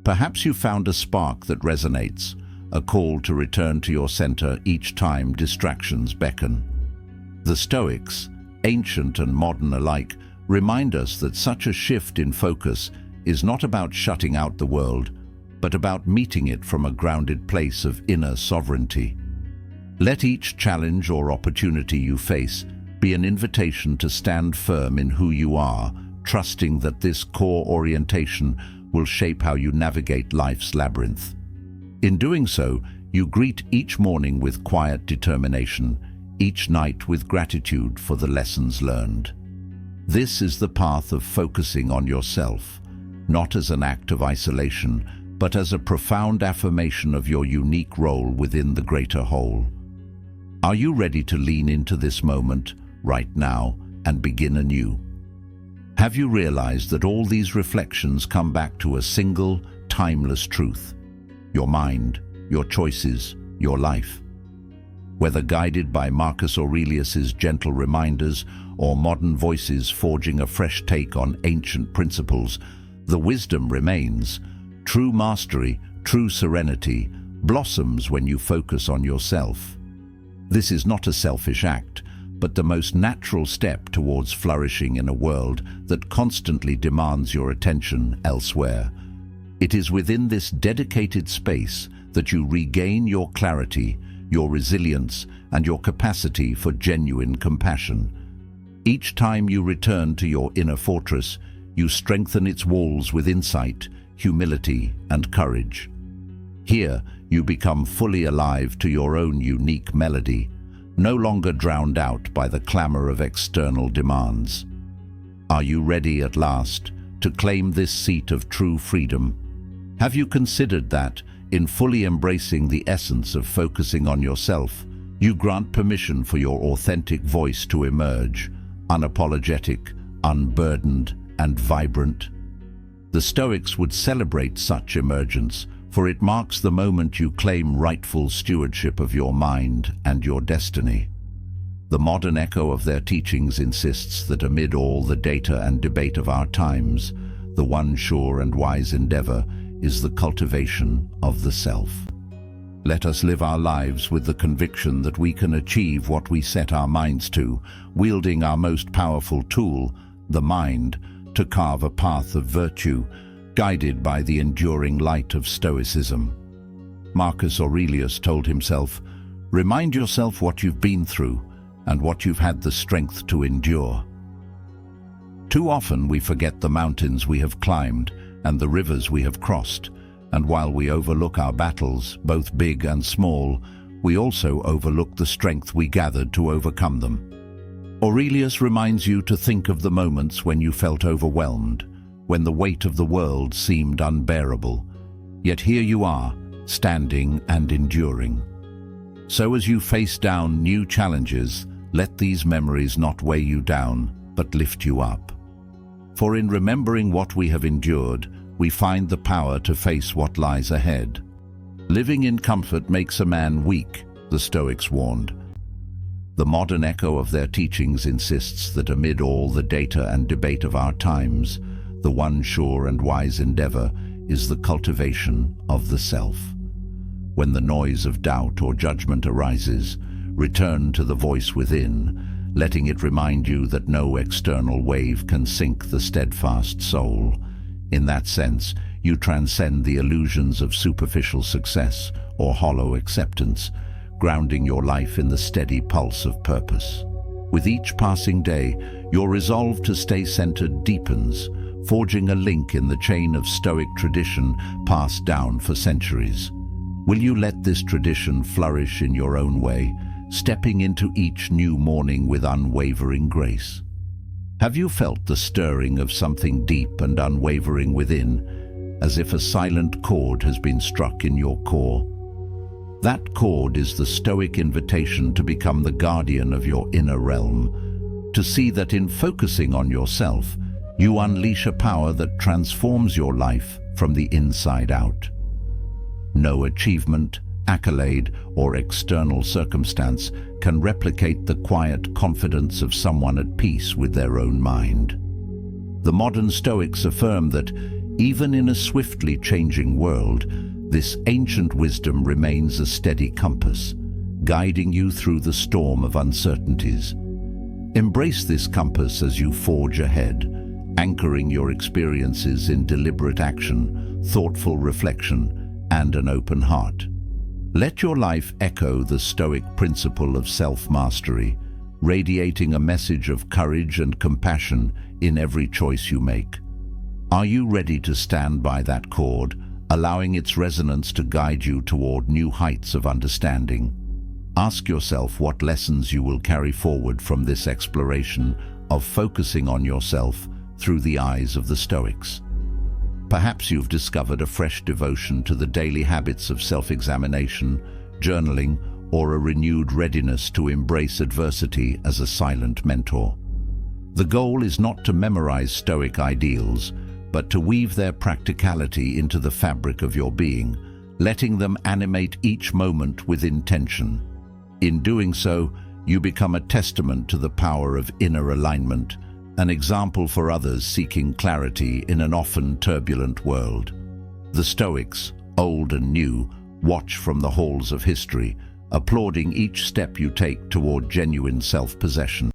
Perhaps you found a spark that resonates, a call to return to your center each time distractions beckon. The Stoics, ancient and modern alike, remind us that such a shift in focus is not about shutting out the world, but about meeting it from a grounded place of inner sovereignty. Let each challenge or opportunity you face be an invitation to stand firm in who you are, trusting that this core orientation will shape how you navigate life's labyrinth. In doing so, you greet each morning with quiet determination, each night with gratitude for the lessons learned. This is the path of focusing on yourself, not as an act of isolation, but as a profound affirmation of your unique role within the greater whole. Are you ready to lean into this moment, right now, and begin anew? Have you realized that all these reflections come back to a single, timeless truth? Your mind, your choices, your life. Whether guided by Marcus Aurelius's gentle reminders or modern voices forging a fresh take on ancient principles, the wisdom remains. True mastery, true serenity, blossoms when you focus on yourself. This is not a selfish act, but the most natural step towards flourishing in a world that constantly demands your attention elsewhere. It is within this dedicated space that you regain your clarity, your resilience, and your capacity for genuine compassion. Each time you return to your inner fortress, you strengthen its walls with insight, humility, and courage. Here, you become fully alive to your own unique melody, no longer drowned out by the clamor of external demands. Are you ready at last to claim this seat of true freedom? Have you considered that, in fully embracing the essence of focusing on yourself, you grant permission for your authentic voice to emerge, unapologetic, unburdened, and vibrant? The Stoics would celebrate such emergence, for it marks the moment you claim rightful stewardship of your mind and your destiny. The modern echo of their teachings insists that amid all the data and debate of our times, the one sure and wise endeavor is the cultivation of the self. Let us live our lives with the conviction that we can achieve what we set our minds to, wielding our most powerful tool, the mind, to carve a path of virtue, guided by the enduring light of Stoicism. Marcus Aurelius told himself, "Remind yourself what you've been through and what you've had the strength to endure." Too often we forget the mountains we have climbed and the rivers we have crossed, and while we overlook our battles, both big and small, we also overlook the strength we gathered to overcome them. Aurelius reminds you to think of the moments when you felt overwhelmed, when the weight of the world seemed unbearable. Yet here you are, standing and enduring. So as you face down new challenges, let these memories not weigh you down, but lift you up. For in remembering what we have endured, we find the power to face what lies ahead. Living in comfort makes a man weak, the Stoics warned. The modern echo of their teachings insists that amid all the data and debate of our times, the one sure and wise endeavor is the cultivation of the self. When the noise of doubt or judgment arises, return to the voice within, letting it remind you that no external wave can sink the steadfast soul. In that sense, you transcend the illusions of superficial success or hollow acceptance, grounding your life in the steady pulse of purpose. With each passing day, your resolve to stay centered deepens, forging a link in the chain of Stoic tradition passed down for centuries. Will you let this tradition flourish in your own way, stepping into each new morning with unwavering grace? Have you felt the stirring of something deep and unwavering within, as if a silent chord has been struck in your core? That chord is the Stoic invitation to become the guardian of your inner realm, to see that in focusing on yourself, you unleash a power that transforms your life from the inside out. No achievement, accolade, or external circumstance can replicate the quiet confidence of someone at peace with their own mind. The modern Stoics affirm that Even in a swiftly changing world, this ancient wisdom remains a steady compass, guiding you through the storm of uncertainties. Embrace this compass as you forge ahead, anchoring your experiences in deliberate action, thoughtful reflection, and an open heart. Let your life echo the Stoic principle of self-mastery, radiating a message of courage and compassion in every choice you make. Are you ready to stand by that chord, allowing its resonance to guide you toward new heights of understanding? Ask yourself what lessons you will carry forward from this exploration of focusing on yourself through the eyes of the Stoics. Perhaps you've discovered a fresh devotion to the daily habits of self-examination, journaling, or a renewed readiness to embrace adversity as a silent mentor. The goal is not to memorize Stoic ideals, but to weave their practicality into the fabric of your being, letting them animate each moment with intention. In doing so, you become a testament to the power of inner alignment, an example for others seeking clarity in an often turbulent world. The Stoics, old and new, watch from the halls of history, applauding each step you take toward genuine self-possession.